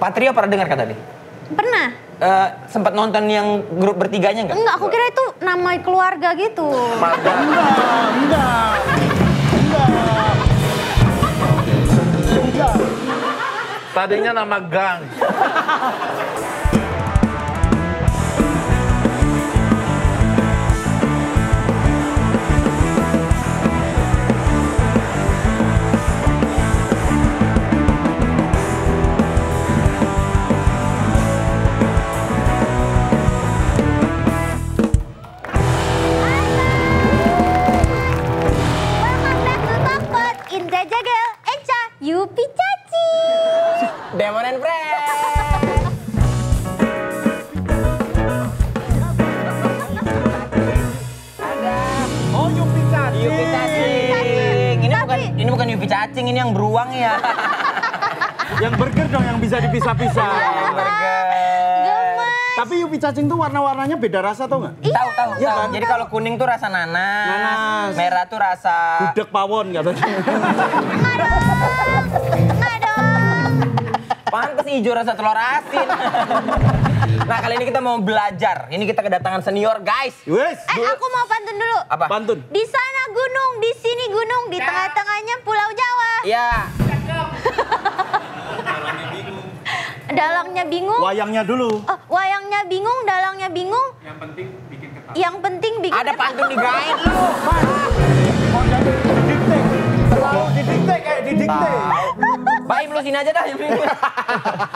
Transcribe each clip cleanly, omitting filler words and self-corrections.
Patrio pernah dengar kata tadi? Pernah. Sempat nonton yang grup bertiganya nggak? Enggak, aku kira itu nama keluarga gitu. Enggak. Tadinya nama gang. Welcome back to Talkpot, Indra Jagel, Echa, Yupi Caci. Demon and Friends. Oh, Yupi Cacing. Yupi Cacing. Ini bukan Yupi Cacing, ini yang beruang ya. Yang burger dong yang bisa dipisah-pisah. Burger. Gemes. Tapi Yupi Cacing tuh warna-warnanya beda rasa tau nggak? Tahu. Iya kan? Jadi kalau kuning tuh rasa nanas. Merah tuh rasa Gudeg pawon katanya. Enggak dong. pantes hijau rasa telur asin. Nah, kali ini kita mau belajar. Ini kita kedatangan senior, guys. Wes. Aku mau pantun dulu. Apa? Pantun. Di sana gunung, di sini gunung, di tengah-tengahnya Pulau Jawa. Iya. Dalangnya bingung. Wayangnya dulu. Oh, wayangnya bingung, dalangnya bingung. Yang penting bikin Ada ketawa. pantun di guide lu. Terlalu didikte kayak didikte. Baim lu sini aja dah.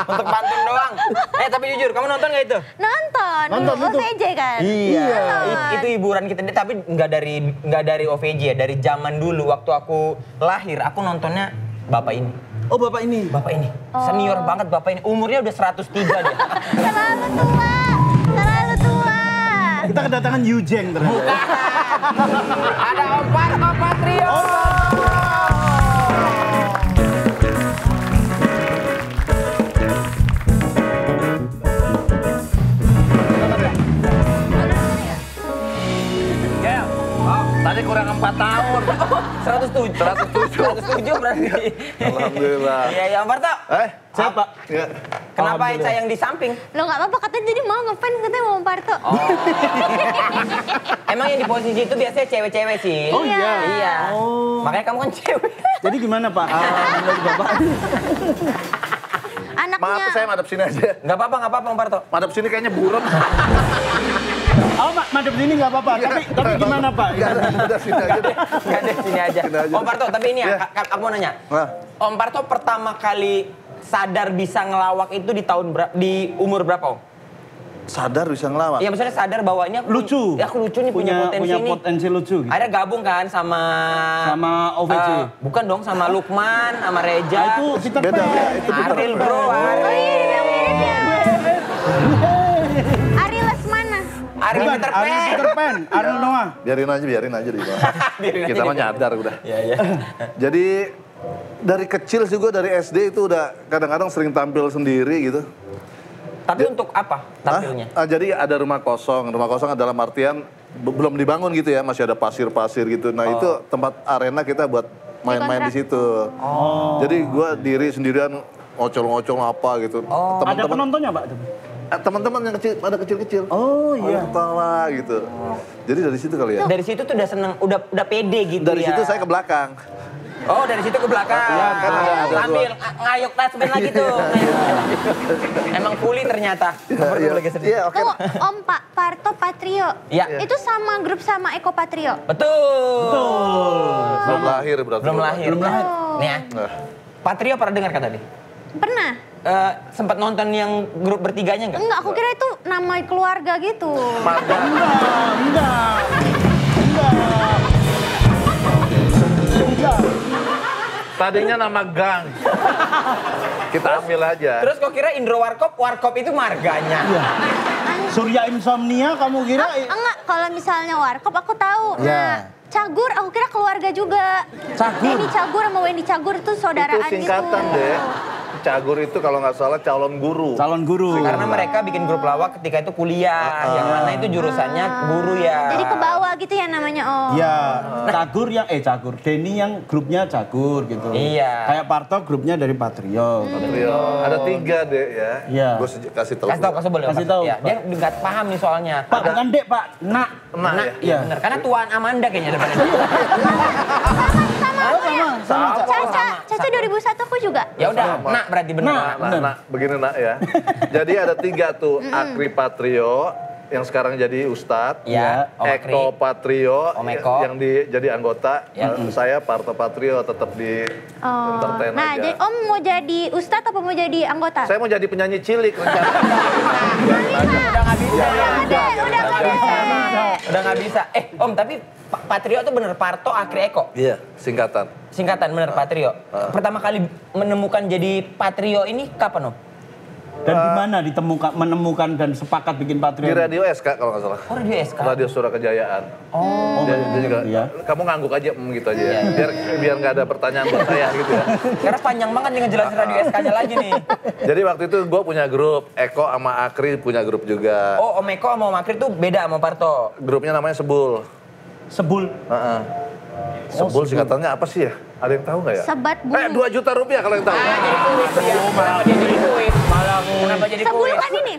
Untuk pantun doang. Tapi jujur, kamu nonton gak itu? Nonton Nonton itu. OVJ kan? Iya. Nonton. Itu hiburan kita, tapi nggak dari OVJ ya, dari zaman dulu waktu aku lahir, aku nontonnya Bapak ini. Oh bapak ini. Bapak ini. Senior banget Bapak ini. Umurnya udah 103 dia. Terlalu tua, terlalu tua. Kita kedatangan Yujeng ternyata. Ada Om Parto Patrio. Gel, tadi kurang 4 tahun. 107 berarti. Alhamdulillah. Iya, ya Om Parto. Siapa? Ya. Kenapa Eca yang di samping? Lo nggak apa-apa katanya jadi mau ngefans katanya mau Om Parto. Oh. Emang yang di posisi itu biasanya cewek-cewek sih. Oh iya. Iya. Oh. Makanya kamu kan cewek. Jadi gimana Pak? Menurut Bapak? Anaknya. Maaf, saya madep sini aja. Nggak apa-apa Om Parto. Madep sini kayaknya buron. Oh madep sini nggak apa-apa. Tapi gimana Pak? Enggak ada, udah sini aja deh. Nggak ada sini aja. Sini aja. Om Parto, tapi ini Iya. aku mau nanya. Nah. Om Parto pertama kali sadar bisa ngelawak itu di umur berapa Om? Sadar bisa ngelawak. Iya, maksudnya sadar bahwa ini aku Lucu. Ya, aku lucu nih punya potensi lucu. Gitu. Akhirnya gabung kan sama OVJ. Bukan dong, sama Lukman, sama Reja. Nah, itu Peter Beda Pan. ya, itu Peter Ariel Pan. bro, Oh Ariel. iya, yang mirip ya. Ari Lesmana. Ariel Bukan, Peter Pan. Ariel Peter Pan, Ariel Noah. Biarin aja di bawah. Biarin aja Kita di mah bawah. nyadar udah. Iya. Jadi dari kecil sih gue dari SD itu udah kadang-kadang sering tampil sendiri gitu. Tapi untuk apa tampilnya? Jadi ada rumah kosong. Rumah kosong dalam artian belum dibangun gitu ya, masih ada pasir-pasir gitu. Nah itu tempat arena kita buat main-main di situ. Jadi gue diri sendirian ngocol-ngocol apa gitu. Ada penontonnya Pak? Teman-teman yang kecil, ada kecil-kecil. Oh iya. Ketawa gitu. Jadi dari situ kali ya. Dari situ tuh udah seneng, udah pede gitu Dari ya. situ saya ke belakang. Oh, dari situ ke belakang. Iya, kan ada Ambil ngayok tasben lagi tuh. Emang kuli ternyata. Iya, oke. Tuh Om Pak Parto Patrio. Iya. Itu sama grup sama Eko Patrio. Betul. Belum lahir berarti. Belum lahir. Nih ya. Nah. Patrio pernah dengar kata tadi? Pernah. Sempat nonton yang grup bertiganya nggak? Enggak, aku kira itu nama keluarga gitu. Tadinya nama gang. Kita ambil aja. Terus kok kira Indro Warkop itu marganya? Surya Insomnia kamu kira? Enggak, kalau misalnya Warkop aku tahu. Iya. Nah, Cagur aku kira keluarga juga. Cagur? Denny Cagur sama Wendy Cagur itu saudaraan Itu singkatan gitu. deh. Cagur itu kalau nggak salah calon guru. Calon guru. Karena mereka bikin grup lawak ketika itu kuliah, yang mana itu jurusannya guru ya. Jadi ke bawah gitu ya namanya Om. Iya, Cagur. Denny yang grupnya Cagur gitu. Iya. Kayak Parto grupnya dari Patrio. Patrio. Ada 3 deh ya. Iya. Gue kasih tahu. Kasih boleh. Kasih tahu, Ya, Pak. dia nggak paham nih soalnya. Pak, bukan Dek, Pak. Nak. Nah, Nah, ya. iya benar. Karena tuan Amanda kayaknya depannya. Sama. Caca 2001 aku juga. Ya udah, Sama. nak berarti benar. Nah, begini nak ya. Jadi ada 3 tuh, Akri Patrio yang sekarang jadi Ustadz, Ya, Om Akri. Eko Patrio Om Eko. yang jadi anggota, Ya. saya Parto Patrio tetap di entertain Nah, aja. jadi Om mau jadi ustadz apa mau jadi anggota? Saya mau jadi penyanyi cilik rencana. Udah nggak bisa. Udah nggak bisa. Udah nggak bisa. Om tapi Patrio tuh bener Parto Akri Eko. Iya, singkatan. Singkatan bener Patrio. Pertama kali menemukan jadi Patrio ini kapan Om? Dan di mana menemukan dan sepakat bikin Patrio? Di Radio SK kalau nggak salah. Oh Radio SK. Radio Suara Kejayaan. Oh. Dia juga, Iya. kamu ngangguk aja gitu aja ya. Iya. Biar nggak ada pertanyaan buat saya gitu ya. Karena panjang banget nih ngejelasin Radio SK-nya lagi nih. Jadi waktu itu gue punya grup, Eko sama Akri punya grup juga. Oh Om Eko sama Om Akri tuh beda sama Parto. Grupnya namanya Sebul. Sebul. Heeh. Sebul singkatannya apa sih ya? Ada yang tahu nggak ya? Sebat bulu. 2 juta rupiah kalau yang tahu. Jadi kuis dia. Kenapa dia jadi kuis? Malah kenapa jadi Sebul kuis? kan ini?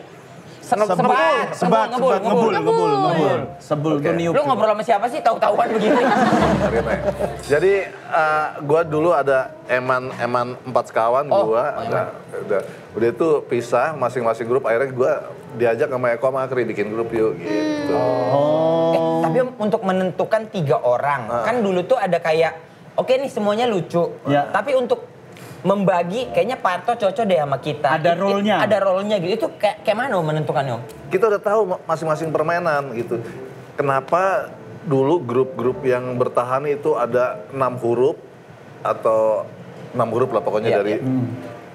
Sebat, ngebul. Sebul tuh niup. Lu ngobrol sama siapa sih tahu-tahuan begini? Jadi gue dulu ada eman 4 sekawan gue. Udah itu pisah masing-masing grup. Akhirnya gue diajak sama Eko sama Akri bikin grup yuk gitu. Tapi Om, untuk menentukan 3 orang, kan dulu tuh ada kayak, oke nih semuanya lucu. Ya. Tapi untuk membagi, kayaknya Parto cocok deh sama kita. Ada role-nya. Ada role-nya gitu. Itu kayak mana Om menentukannya Om? Kita udah tahu masing-masing permainan gitu. Kenapa dulu grup-grup yang bertahan itu ada 6 huruf atau 6 huruf lah pokoknya Iya, dari iya.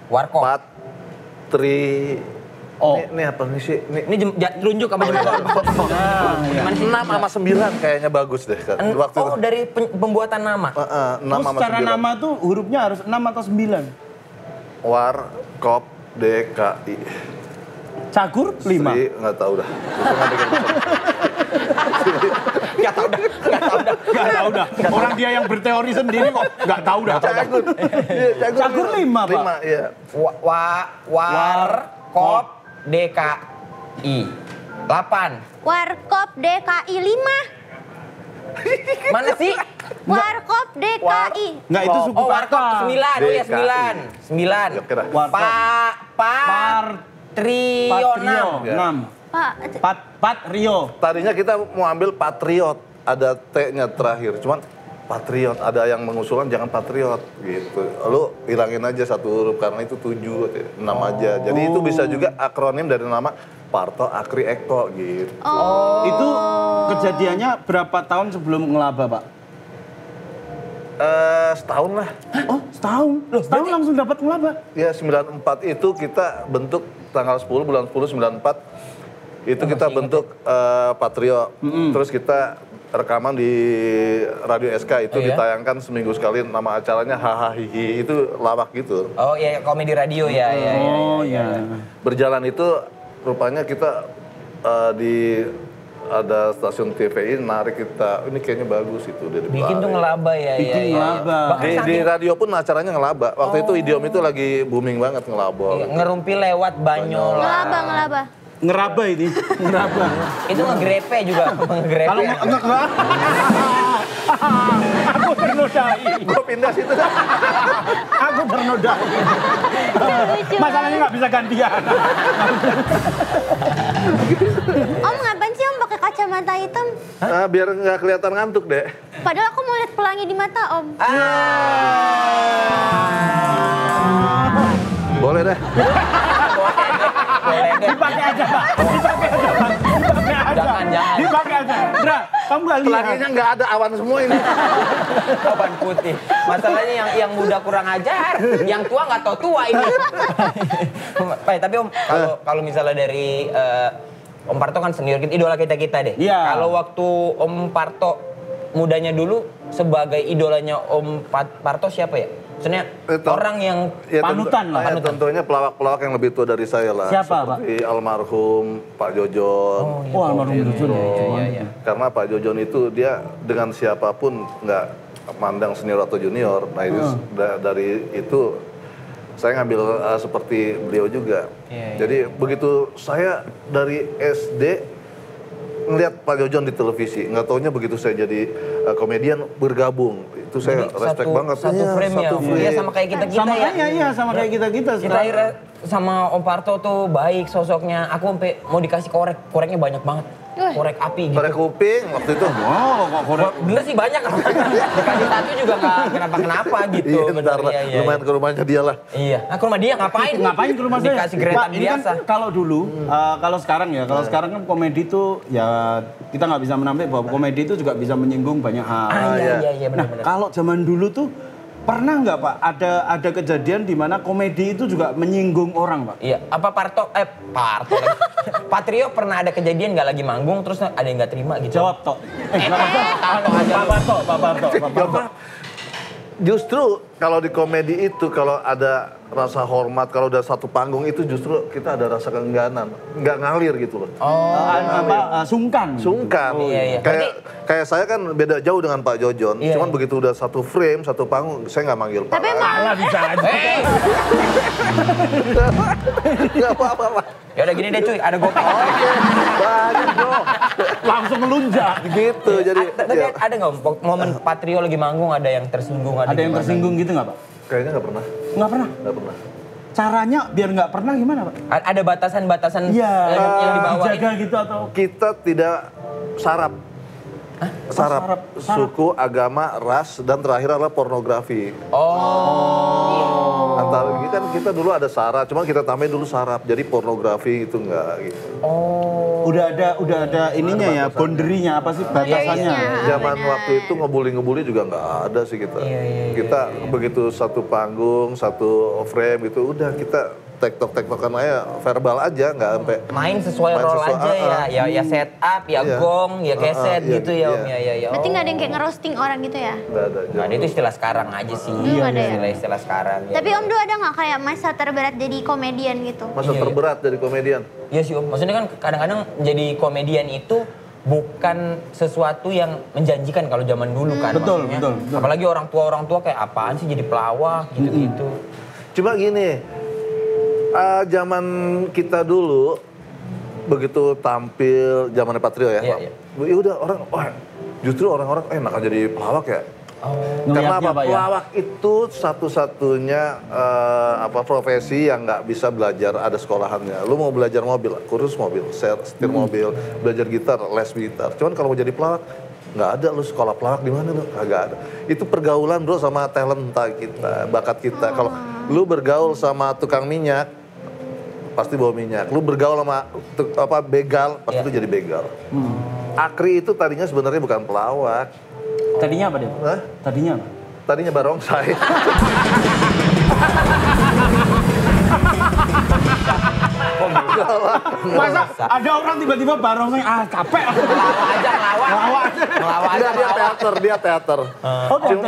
Warkop. Patri. Oh. Ini apa nih sih? Ini telunjuk apa jempol? Gimana sih? 6 sama 9 kayaknya bagus deh kan. Waktu Oh itu. dari pembuatan nama? 6 Terus sama secara 9. nama tuh hurufnya harus 6 atau 9? Warkop DKI. Cagur 5. Sri, nggak tahu dah. Itu nggak bikin Gak tau dah. Gak tahu dah. Orang dia yang berteori sendiri kok gak tahu dah. Cagur. Iya, Cagur 5, Pak. 5, iya. Warkop DKI 8. Warkop DKI 5. Mana sih? Warkop DKI. Enggak itu suku Oh Warkop 9. Oh ya 9. Ya, kira. Patrio 6. 6. Pak, Patrio. Tadinya kita mau ambil Patriot, ada T-nya terakhir. Cuman Patriot, ada yang mengusulkan jangan Patriot gitu. Lu hilangin aja 1 huruf karena itu 7, 6 aja. Jadi itu bisa juga akronim dari nama Parto Akri Eko gitu. Itu kejadiannya berapa tahun sebelum ngelaba, Pak? Setahun lah. Oh, setahun. Loh, setahun langsung dapat ngelaba. Ya 94 itu kita bentuk tanggal 10 bulan 10 94 itu kita bentuk Patrio. Terus kita rekaman di Radio SK itu Oh, iya? ditayangkan seminggu sekali, nama acaranya Haha Hihi, itu lawak gitu. Oh iya komedi radio ya. Oh, ya. Berjalan itu rupanya kita ada stasiun TVI narik kita, ini kayaknya bagus itu dari Bikin tuh ngelaba ya. Bikin ngelaba. Bahkan Di saking radio pun acaranya ngelaba. Waktu itu idiom itu lagi booming banget ngelaba. ngerumpi lewat Banyola. ngelaba. Ngeraba ini, ngeraba. Itu ngegrepe juga. Ngegrepe. Kalau enggak. Aku bernodai. Gue pindah situ. Aku bernodai. Lucu Masalahnya nggak bisa gantian. Om ngapain sih Om pakai kacamata hitam? Biar nggak kelihatan ngantuk deh. Padahal aku mau lihat pelangi di mata Om. Boleh deh. Boleh deh. Dipakai aja, Pak. Dipakai aja, Pak. Dipakai aja. Jangan. Dipakai aja. Bra, kamu nggak lihat. Pelanginya nggak ada awan semua ini. Awan putih. Masalahnya yang muda kurang ajar, yang tua nggak tahu tua ini. Tapi Om, kalau misalnya dari Om Parto kan senior kita, idola kita deh. Iya. Kalau waktu Om Parto mudanya dulu sebagai idolanya Om Parto siapa ya? Maksudnya Itu. orang yang Ya, Panutan lah. Ya, tentunya pelawak-pelawak yang lebih tua dari saya lah. Siapa, Seperti almarhum Pak Jojon. Oh, almarhum Jojon. Iya. Karena Pak Jojon itu dia dengan siapapun nggak mandang senior atau junior. Nah itu dari itu saya ngambil seperti beliau juga. Jadi begitu saya dari SD ngeliat Pak Jojon di televisi, nggak taunya begitu saya jadi komedian bergabung. Itu saya respect banget. Satu frame ya. Iya sama kayak kita Sama ya. iya sama kayak kita. Kita akhirnya sama Om Parto tuh baik sosoknya. Aku sampai mau dikasih koreknya banyak banget. Korek api gitu. Korek kuping waktu itu. Oh, kok korek. Bener sih banyak. Dikasih satu juga nggak kenapa-kenapa gitu. Iya, bener, bentar lah. iya. Lumayan ke rumahnya dia lah. Iya. Nah ke rumah dia ngapain? Ngapain ke rumah saya? Dikasih geretan Pak, ini kan biasa. kalau dulu, kalau sekarang ya, kalau sekarang kan komedi itu ya kita nggak bisa menampik bahwa komedi itu juga bisa menyinggung banyak hal. Iya Nah, benar-benar. kalau zaman dulu tuh pernah nggak Pak ada kejadian di mana komedi itu juga menyinggung orang Pak? Iya, apa Parto Patrio pernah ada kejadian nggak lagi manggung terus ada yang nggak terima gitu? Jawab Tok. Pak Parto. Justru kalau di komedi itu kalau ada rasa hormat, kalau udah satu panggung itu justru kita ada rasa keengganan, nggak ngalir gitu loh. Sungkan. Sungkan. Iya. Kayak saya kan beda jauh dengan Pak Jojon. Iya, Cuman iya. begitu udah satu frame, satu panggung, saya nggak manggil Pak. Tapi emang Malah bisa aja. Nggak apa-apa. Ya udah gini deh cuy, ada gopek. Banyak dong. Langsung melunjak. Gitu, jadi Tapi ya, ada nggak momen Patrio lagi manggung ada yang tersinggung Ada yang gimana? tersinggung gitu nggak Pak? kayaknya nggak pernah. Nggak pernah. Nggak pernah. Caranya biar nggak pernah gimana Pak? Ada batasan-batasan Iya. yang dibawa Jaga gitu atau? Kita tidak sarap. Sarap. sarap. Suku, agama, ras, dan terakhir adalah pornografi. Oh. Antara ini kan kita dulu ada syarat, cuma kita tambahin dulu sarap. Jadi pornografi itu enggak gitu. Oh. Udah ada ininya ya, boundary-nya apa sih batasannya? Iya. Zaman benar. waktu itu ngebully juga nggak ada sih kita. Iya, Kita begitu satu panggung, satu frame gitu, udah kita tektok-tektokan aja, verbal aja, nggak sampai. Main sesuai Main role sesuai, aja ya. Ya set up, ya Iya. gong, ya keset Iya, gitu ya Om. iya. Ya. berarti nggak ada yang kayak ngerosting orang gitu ya? Nggak ada. Nah, itu istilah sekarang aja sih. Belum ada ya? Istilah sekarang. Ya. Tapi Om dulu ada nggak kayak masa terberat jadi komedian gitu? Masa Iya. terberat dari komedian. Iya sih Om. Maksudnya kan kadang-kadang jadi komedian itu bukan sesuatu yang menjanjikan kalau zaman dulu kan. Betul, maksudnya. betul. Apalagi orang tua kayak apaan sih jadi pelawak gitu-gitu. Cuma gini, zaman kita dulu begitu tampil zamannya Patrio ya, Iya, Pak. iya. Ya udah orang, wah justru orang-orang enak jadi pelawak ya. Karena Ngeliatnya, apa? Pak, ya? Pelawak itu satu-satunya profesi yang nggak bisa belajar ada sekolahannya. Lu mau belajar mobil, kursus mobil, setir mobil, belajar gitar, les gitar. Cuman kalau mau jadi pelawak nggak ada, lu sekolah pelawak di mana lu? Kagak ada. Itu pergaulan bro sama talenta kita, bakat kita. Kalau lu bergaul sama tukang minyak, pasti bawa minyak. Lu bergaul sama begal, pasti lu jadi begal. Akri itu tadinya sebenarnya bukan pelawak. Tadinya apa dia? Hah? Tadinya apa? Tadinya barongsai. Masa ada orang tiba-tiba barongsai, capek aku. Ngelawak aja. Dia teater.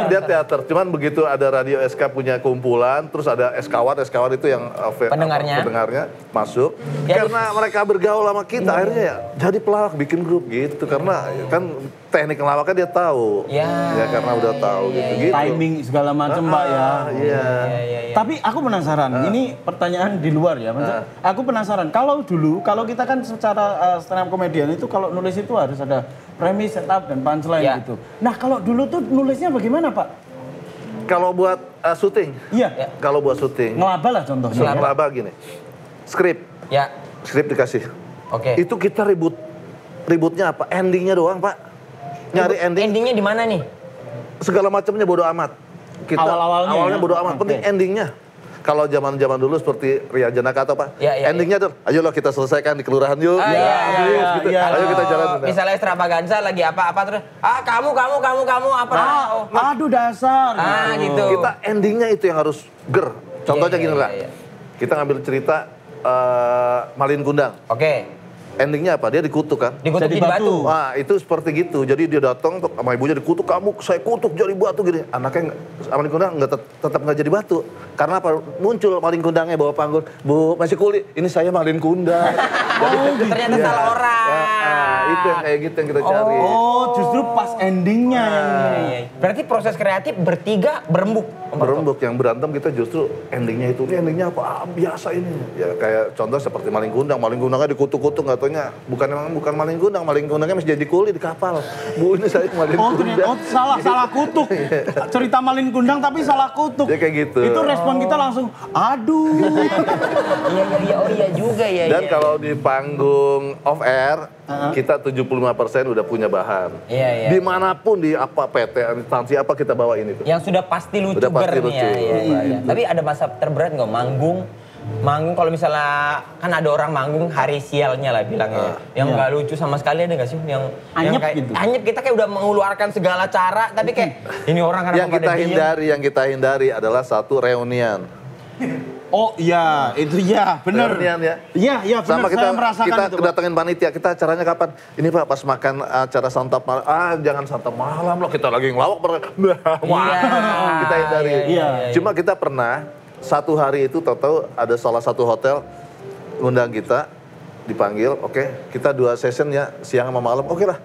Dia teater. Cuman begitu ada Radio SK punya kumpulan, terus ada SKWat itu yang pendengarnya masuk. Ya, Karena mereka bergaul sama kita, akhirnya ya jadi pelawak bikin grup gitu. Karena kan teknik ngelawaknya dia tahu. Ya karena udah tahu gitu. Timing segala macam Pak ya. Iya. Tapi aku penasaran, ini pertanyaan di luar ya. Maksudnya, aku penasaran, kalau dulu, kalau kita kan secara stand up komedian itu kalau nulis itu harus ada premis, setup, dan punchline Ya. gitu. Nah kalau dulu tuh nulisnya bagaimana Pak? Kalau buat syuting, Iya, kalau buat syuting, ngelaba lah contohnya. ngelaba gini, skrip Ya. dikasih. Oke. Itu kita ributnya apa? Endingnya doang Pak. Nyari ending. Endingnya di mana nih? Segala macamnya bodo amat. Kita Awalnya awalnya ya? bodo amat, penting Oke. endingnya. Kalau zaman-zaman dulu seperti Ria Janaka atau apa, Ya, endingnya tuh, ayolah kita selesaikan di kelurahan yuk. Iya, Gitu. iya. Ayo kita jalan. Misalnya extravaganza lagi apa-apa terus, kamu apa? Aduh dasar. Gitu. Kita endingnya itu yang harus ger. Contohnya Iya, gini iya, lah, iya. kita ngambil cerita Malin Kundang. Oke. endingnya apa? Dia dikutuk kan? Dikutuk Jadi jadi batu. Wah, itu seperti gitu. Jadi dia datang sama ibunya dikutuk, kamu saya kutuk jadi batu gini. Anaknya maling kundang tetap nggak jadi batu. Karena apa? Muncul maling kundangnya bawa panggung, Bu masih kulit. Ini saya maling kundang. Ternyata salah orang. Itu yang kayak gitu yang kita cari. Oh, justru pas endingnya yang ini. Iya. Berarti proses kreatif bertiga berembuk. Berembuk yang berantem kita justru endingnya itu. Ini endingnya apa? Ah, biasa ini. Ya kayak contoh seperti maling kundang. Maling kundangnya dikutuk-kutuk nggak taunya bukan maling kundang. Maling kundangnya masih jadi kuli di kapal. Bu ini saya maling kundang. Salah kutuk. Cerita maling kundang tapi salah kutuk. Ya kayak gitu. Itu respon kita langsung, aduh. Iya, oh iya juga ya. Dan kalau di panggung off air, kita 75% udah punya bahan. Iya. Dimanapun di apa PT, instansi apa kita bawain itu. Yang sudah pasti lucu Udah pasti ber nih ya. lucu. Iya. Tapi ada masa terberat nggak manggung kalau misalnya kan ada orang manggung hari sialnya lah bilangnya. Yang nggak lucu sama sekali ada nggak sih? Yang Anyep kayak, gitu. Anyep kita kayak udah mengeluarkan segala cara tapi kayak ini orang kenapa Yang kita hindari adalah satu reunian. Oh iya, itu iya, bener. Reunian ya. Iya, bener, Sama kita saya merasakan kita itu, Pak. kedatengin panitia, kita acaranya kapan? Ini Pak pas makan acara santap malam. Jangan santap malam loh, kita lagi ngelawak kita hindari. Iya. Cuma kita pernah satu hari itu tahu ada salah satu hotel undang kita dipanggil, oke, kita 2 session ya, siang sama malam, oke lah.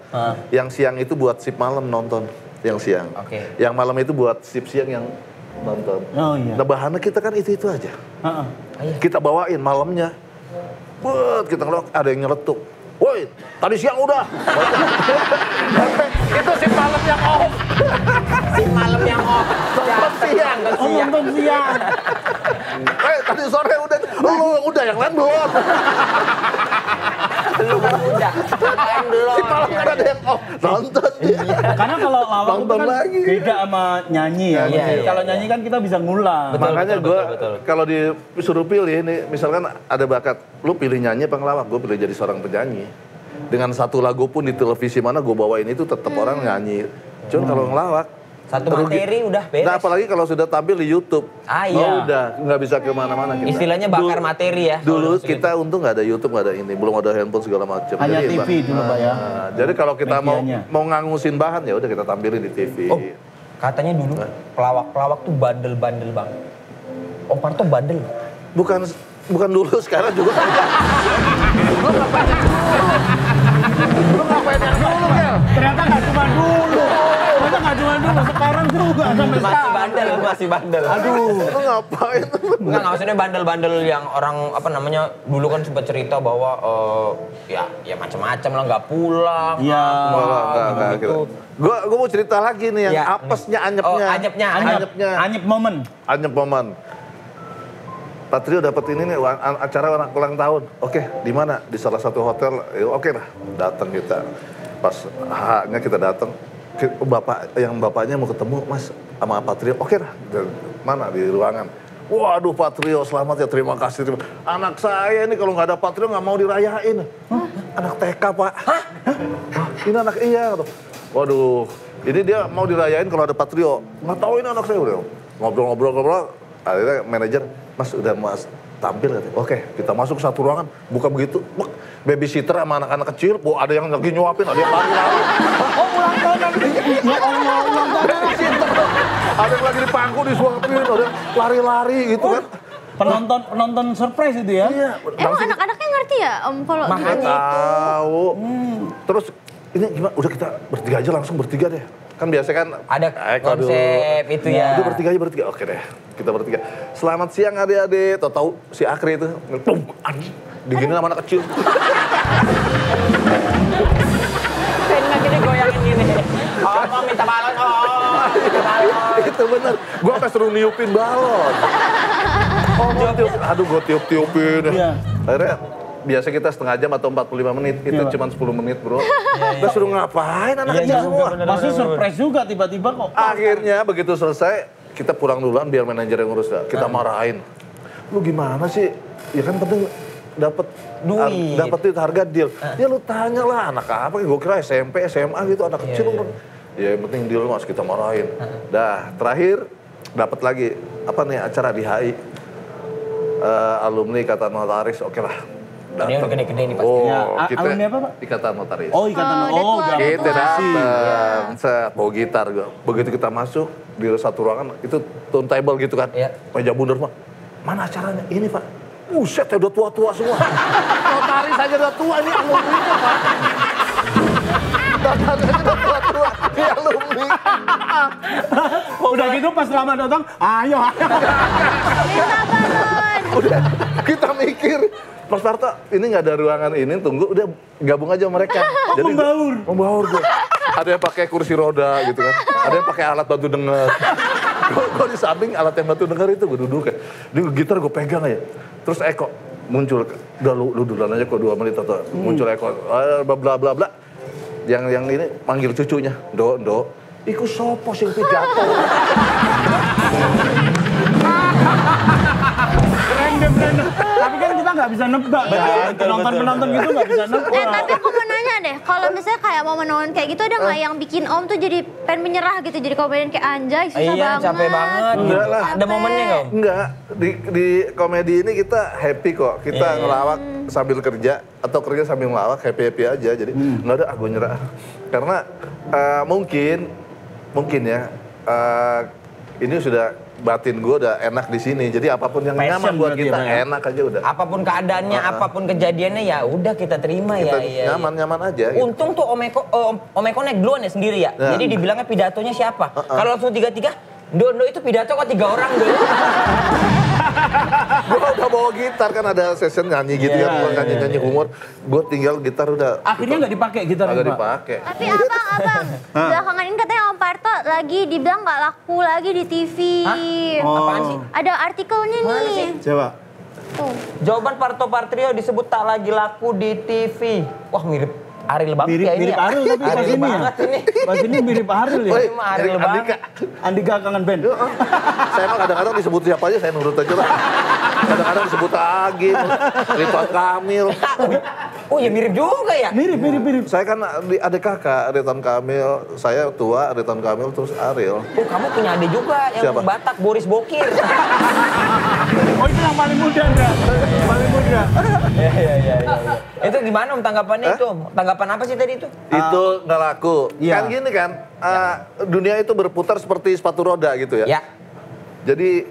Yang siang itu buat sip malam nonton, yang siang. Oke. Yang malam itu buat sip siang yang nonton. Oh iya. Nah bahannya kita kan itu aja. Kita bawain malamnya. Buat kita ngelok, ada yang nyeletuk. Woi, tadi siang udah. Itu si malam yang off. Si malam yang off. Siang. Nonton siang. Tadi sore udah. Udah yang lain belum. Lu kan udah. Main belum. Si malam kan ada yang off. Nonton dia. Karena kalau lawak itu Nonton kan lagi. beda sama nyanyi ya. Iya. Kalau nyanyi kan kita bisa ngulang. Betul, Makanya betul, gue betul. kalau disuruh pilih nih, misalkan ada bakat, lu pilih nyanyi apa ngelawak? Gue pilih jadi seorang penyanyi. Dengan satu lagu pun di televisi mana gue bawain itu tetap orang nyanyi. Cuman kalau ngelawak Satu materi udah beres. Nah apalagi kalau sudah tampil di YouTube, Iya. udah nggak bisa kemana-mana kita. Istilahnya bakar materi ya. Dulu Kalau kita untung nggak ada YouTube, nggak ada ini, belum ada handphone segala macam. Hanya Jadi, TV dulu Pak ya. jadi kalau kita Medianya. mau ngangusin bahan ya udah kita tampilin di TV. Oh, katanya dulu pelawak-pelawak tuh bandel-bandel bang. Om Parto bandel. Bukan dulu, sekarang juga. Lu ngapain yang dulu, Kel? Ternyata nggak cuma dulu. Sekarang juga sampai Masih bandel. Aduh. Lu ngapain? Enggak maksudnya bandel-bandel yang orang apa namanya dulu kan sempat cerita bahwa ya macam-macam lah nggak pulang. Iya. Enggak gitu. Gua mau cerita lagi nih yang Ya. apesnya, anyepnya. Oh, anyepnya. Anyep momen. Anyep momen. Patrio dapat ini nih acara ulang tahun. Oke, di mana? Di salah satu hotel. Oke lah, datang kita. Pas H-nya kita datang. Bapaknya mau ketemu Mas sama Patrio. Oke lah, mana di ruangan. Waduh Patrio, selamat ya, terima kasih. Anak saya ini kalau nggak ada Patrio nggak mau dirayain. Anak TK Pak. Hah? Ini anak iya. Waduh, ini dia mau dirayain kalau ada Patrio. Nggak tahu ini anak saya udah. Ngobrol. Akhirnya manajer, Mas udah Mas tampil katanya. Oke, kita masuk satu ruangan, buka begitu. Babysitter sama anak-anak kecil, ada yang lagi nyuapin, ada yang lari-lari. Oh ulang tahun nanti. Ya Allah, ulang tahun. Ada yang lagi di pangku disuapin, ada yang lari-lari gitu kan. Penonton surprise itu ya? Iya. Emang anak-anaknya ngerti ya Om kalau Makanya. gitu? Tahu. Terus ini gimana? Udah kita bertiga aja, langsung bertiga deh. Kan biasa kan Ada konsep itu ya. Udah bertiga aja bertiga. Oke deh, kita bertiga. Selamat siang adik-adik. Tahu si Akri itu. Pum, diginin sama anak kecil. Pengen gini goyangin gini. Oh, minta balon. Itu bener. Gue sampai suruh niupin balon. Mau tiup. Aduh, gue tiup-tiupin. Iya. Akhirnya biasa kita setengah jam atau 45 menit. Itu Iya. cuma 10 menit, bro. Udah suruh ngapain anak kecil semua. Masih surprise juga tiba-tiba kok. Akhirnya begitu selesai, kita pulang duluan biar manajer yang ngurus. Kita marahin. Lu gimana sih? Ya kan penting dapat Duit. dapat harga deal. Ya lu tanya lah anak apa? Gue kira SMP, SMA gitu anak kecil. Ya yang penting deal Mas, kita marahin. Dah, terakhir dapat lagi apa nih acara di HI. Alumni kata notaris, oke lah. Ini udah gede-gede nih pasti. Oh, Ya, kita alumni apa, Pak? Ikatan Notaris. Oh, ikatan. Oh, Oh, udah tua, Kita udah tua. datang, set, bawa gitar. Begitu kita masuk di satu ruangan, itu turntable gitu kan. Iya. Meja bundar mah, mana acaranya? Ini Pak. Buset, udah tua-tua semua. Notaris aja udah tua, ini alumni Pak. Notaris aja udah tua-tua, ini alumni. Udah gitu pas lama datang, ayo. Minta balon. Udah, kita mikir. Mas Parto, ini nggak ada ruangan ini, tunggu, udah gabung aja mereka. Membaur. Membaur gue. Ada yang pakai kursi roda gitu kan. Ada yang pakai alat bantu dengar. Gue di samping alat yang bantu dengar itu gue duduk kan. Ini gitar gue pegang aja. Terus Eko muncul, udah lu duluan aja kok 2 menit atau muncul Eko, bla bla bla. Yang ini manggil cucunya, Do, iku sopo sing pidato. Keren. Tapi kan kita nggak bisa nebak. Penonton gitu nggak bisa nebak. Tapi aku mau nanya deh, kalau misalnya kayak momen-momen kayak gitu ada nggak yang bikin Om tuh jadi pengen menyerah gitu, jadi komedian kayak anjay susah Iya, banget. capek banget. Enggak lah. Ada momennya nggak? Om? Enggak, di komedi ini kita happy kok. Kita ngelawak sambil kerja atau kerja sambil ngelawak, happy aja. Jadi nggak ada aku nyerah. Karena mungkin ya ini sudah batin gue udah enak di sini. Jadi apapun yang Passion nyaman buat berarti kita ya, Pak, ya? enak aja udah. Apapun keadaannya, apapun kejadiannya ya udah kita terima Kita ya. nyaman aja. Gitu. Untung tuh Om Eko naik duluan ya sendiri ya. Ya. Jadi dibilangnya pidatonya siapa? Kalau langsung 3-3, Do itu pidato kok 3 orang Do. Gue udah bawa gitar kan ada session nyanyi gitu kan, nyanyi humor. Gue tinggal gitar udah. Akhirnya nggak dipakai gitarnya, Agak Pak. dipakai. Tapi abang, belakangan ini katanya Om Parto lagi dibilang nggak laku lagi di TV. Apaan sih? Ada artikelnya nih. Coba. Tuh. Jawaban Parto Patrio disebut tak lagi laku di TV. Wah mirip Ariel banget ya ini Mirip ya. Ariel tapi pas Ariel ini ya. banget ini. Pas ini mirip Ariel ya. Woi, Ini mah Ariel Andika. banget. Andika kangen band. Saya mah kadang-kadang disebut siapa aja saya nurut aja lah. Kadang-kadang disebut Agim, Ridwan Kamil. Oh ya mirip juga ya. Mirip. Saya kan adik kakak, Ridwan Kamil. Saya tua, Ridwan Kamil terus Ariel. Oh kamu punya adik juga yang Siapa? Batak, Boris Bokir. Oh itu yang paling muda enggak? Paling muda. Iya. Itu gimana Om tanggapannya itu? Om? Tanggapan apa sih tadi itu? Itu nggak laku. Iya. Kan gini kan, dunia itu berputar seperti sepatu roda gitu ya. Ya. Jadi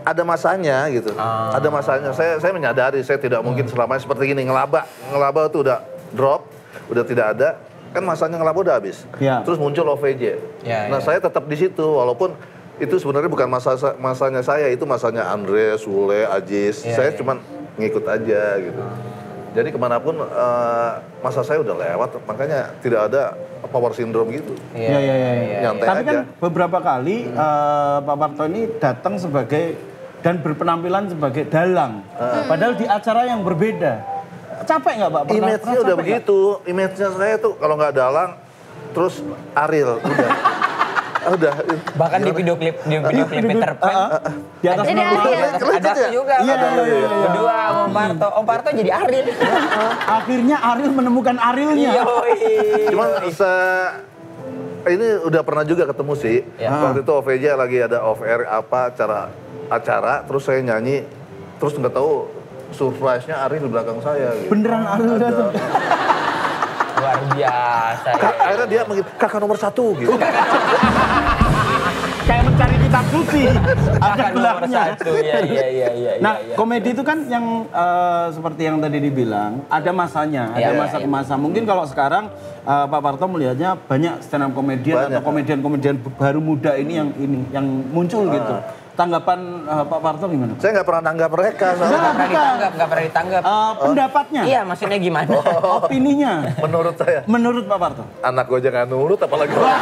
ada masanya gitu. Ada masanya. Saya menyadari saya tidak mungkin selamanya seperti gini ngelaba itu udah drop, udah tidak ada. Kan masanya ngelaba udah habis. Iya. Terus muncul OVJ. Ya, Nah, ya. saya tetap di situ walaupun itu sebenarnya bukan masanya saya, itu masanya Andre, Sule, Ajis. Iya, Saya iya. cuman ngikut aja gitu. Jadi kemanapun masa saya udah lewat, makanya tidak ada power syndrome gitu. Iya. Nyantai Tapi aja. kan beberapa kali Pak Parto ini datang sebagai dan berpenampilan sebagai dalang. Padahal di acara yang berbeda. Capek nggak Pak? Image-nya Pernah udah capek begitu. Image-nya saya tuh kalau nggak dalang, terus Ariel udah. Udah. Bahkan di video klip Peter Pan. Di atas Jadi normal. Ariel. Ada aku juga. Iya. Berdua sama Om Parto jadi Ariel. Akhirnya Ariel menemukan Arielnya. Yoi. Cuman ini udah pernah juga ketemu sih. Ya. Waktu itu OVJ lagi ada off air acara, terus saya nyanyi, terus nggak tahu surprise-nya Ariel di belakang saya. Gitu. Beneran Ariel datang. Luar biasa ya. Akhirnya dia manggil kakak nomor 1 gitu. Kayak mencari kitab suci. Ada Kakak nomor belakangnya. 1. Iya. Nah, komedi itu kan yang seperti yang tadi dibilang, ada masanya, ada Iya, masa ke masa. Mungkin kalau sekarang Pak Parto melihatnya banyak stand up komedian atau komedian-komedian baru muda ini yang muncul gitu. Tanggapan Pak Parto gimana? Saya nggak pernah nanggap mereka soalnya. Nggak pernah ditanggap. Pendapatnya, Iya, maksudnya gimana? opininya, Menurut saya, menurut Pak Parto. anak gue aja nggak nurut apalagi orang.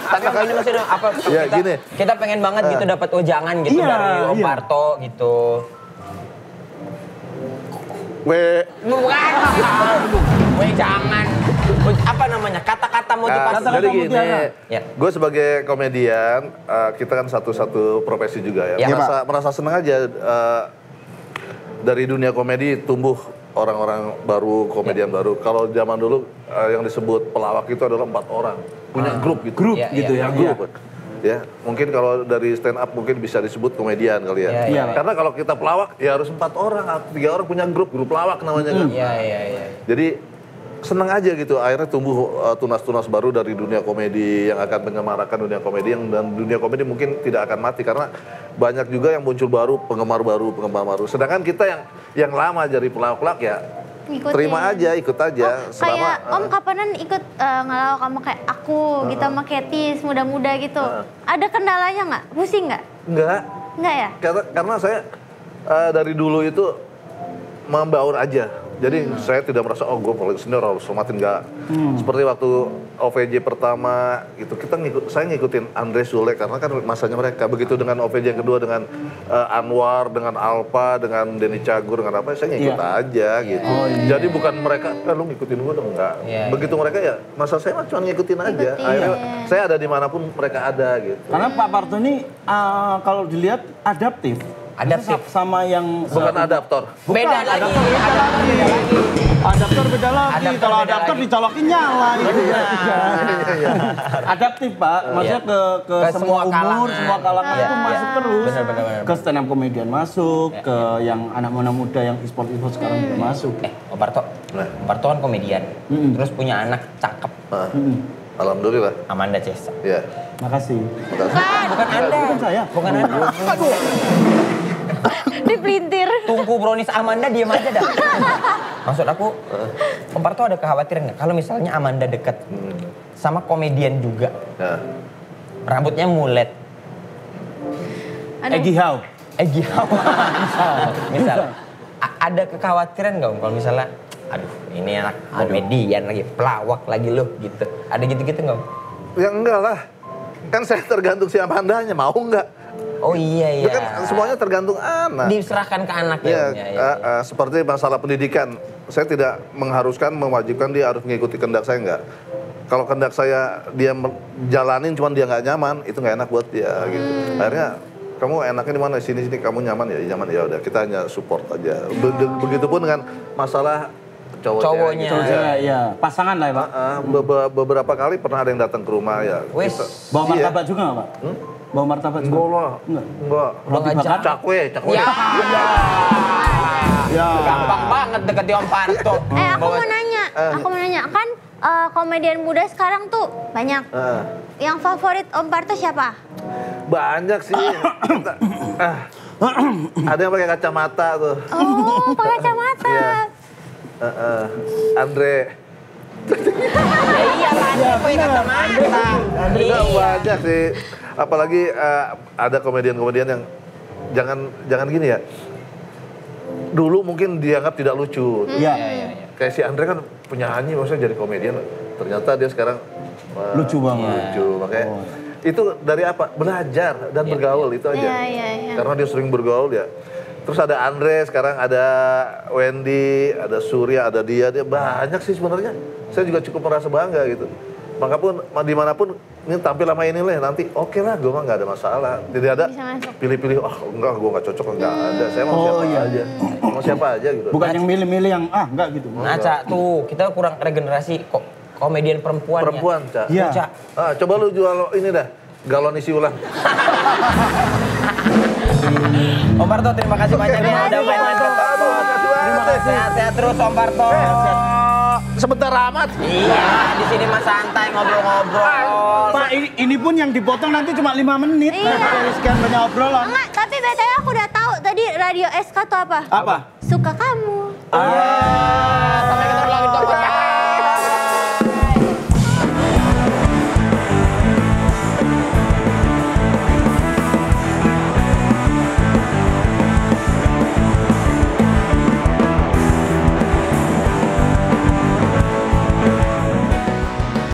Tapi ini maksudnya apa? Ya, gini. Kita pengen banget gitu dapat ujangan gitu Iya, dari Om iya. Parto gitu. Bukan. Weh jangan. Apa namanya? Kata-kata motivasi. Kata-kata Jadi gini, mutiara. Ya. gue sebagai komedian, kita kan satu profesi juga ya. Ya, Merasa senang aja dari dunia komedi tumbuh orang-orang baru, komedian baru. Kalau zaman dulu yang disebut pelawak itu adalah 4 orang, punya grup gitu. Grup Iya, gitu iya. ya. Grup. Ya, mungkin kalau dari stand up mungkin bisa disebut komedian kali ya. Iya. Karena kalau kita pelawak ya harus 4 orang, 3 orang punya grup pelawak namanya kan. Iya. Jadi seneng aja gitu, akhirnya tumbuh tunas-tunas baru dari dunia komedi yang akan menyemarakan dunia komedi dan dunia komedi mungkin tidak akan mati karena banyak juga yang muncul baru, penggemar baru. Sedangkan kita yang lama jadi pelawak ya Ngikutin. terima aja, ikut aja. Kayak Om kapanan ikut ngelawak sama kayak aku gitu sama Ketis muda-muda gitu. Ada kendalanya nggak? Pusing nggak? Enggak, Nggak ya? karena saya dari dulu itu membaur aja. Jadi saya tidak merasa gue paling senior harus hormatin, enggak. Seperti waktu OVJ pertama gitu saya ngikutin Andre Sule karena kan masanya mereka. Begitu dengan OVJ yang kedua dengan Anwar, dengan Alpa, dengan Denny Cagur, dengan apa saya ngikut aja gitu. Jadi bukan mereka lu ngikutin gue dong, enggak. Begitu mereka ya masa saya cuma ngikutin aja. Akhirnya saya ada dimanapun mereka ada gitu. Karena Pak Parto ini kalau dilihat adaptif. Sama yang Bukan adaptor. Beda lagi. adaptor beda lagi. Kalau adaptor dicolokin nyala gitu. Adaptif Pak, maksudnya ke semua umur, semua kalangan itu masuk terus. Benar. Ke stand up comedian masuk, ke yang anak-anak muda yang e-sport sekarang juga masuk. Om Parto kan komedian. Terus punya anak cakep. Alhamdulillah. Amanda Cesa. Ya. Makasih. Bukan Anda. Bukan saya. Bukan Anda. Dipelintir. Tunggu brownies Amanda diam aja dah. Maksud aku, Om Parto ada kekhawatiran nggak? Kalau misalnya Amanda deket sama komedian juga, rambutnya mulet. Egy Hau. Misal, ada kekhawatiran nggak Om kalau misalnya, aduh ini anak komedian lagi, pelawak lagi loh gitu. Ada gitu-gitu nggak Om? Ya enggak lah. Kan saya tergantung si Amandanya mau enggak. Oh iya. Itu kan semuanya tergantung anak. Diserahkan ke anak ya. Seperti masalah pendidikan, saya tidak mengharuskan, mewajibkan dia harus mengikuti kehendak saya, enggak. Kalau kehendak saya dia jalanin, cuman dia nggak nyaman, itu nggak enak buat dia gitu. Akhirnya kamu enaknya di mana? Sini kamu nyaman ya, nyaman ya udah kita hanya support aja. Begitupun dengan masalah cowoknya. Ya, pasangan lah ya Pak. Beberapa kali pernah ada yang datang ke rumah ya. Bawa martabak juga nggak Pak? Bawa martabak juga? Enggak. Roti bakar. Cakwe. Ya. Gampang banget deketi Om Parto. Aku mau nanya. Kan komedian muda sekarang tuh banyak. Yang favorit Om Parto siapa? Banyak sih. Ada yang pakai kacamata tuh. Oh, pakai kacamata. Iya. Andre. Iya lah, dia pakai kacamata. Banyak sih. Apalagi ada komedian-komedian yang jangan gini ya. Dulu mungkin dianggap tidak lucu. Iya. Kayak si Andre kan penyanyi, maksudnya jadi komedian. Ternyata dia sekarang Lucu banget. Lucu, makanya itu dari apa? Belajar dan bergaul itu aja. Iya. Karena dia sering bergaul ya. Terus ada Andre, sekarang ada Wendy, ada Surya, ada dia banyak sih sebenarnya. Saya juga cukup merasa bangga gitu. Maka pun dimanapun ini tampil sama ini lah nanti oke lah, gue mah nggak ada masalah. Tidak ada pilih-pilih, enggak gue nggak cocok, enggak ada. Saya mau siapa aja, mau siapa aja gitu. Bukan yang milih-milih yang enggak gitu. Nah Cak, tuh kita kurang regenerasi komedian perempuan. Perempuan Cak. Iya. Cak. Coba lu jual ini dah, galon isi ulang. Om Parto terima kasih banyak ya udah main-main ke Parto. Terima kasih. Sehat-sehat terus Om Parto. Sebentar amat. Iya, di sini mah santai ngobrol-ngobrol. Pak, ini pun yang dipotong nanti cuma 5 menit. Dari sekian banyak obrolan. Enggak, tapi BTW aku udah tahu tadi Radio SK tuh apa? Apa? Suka kamu. Ah.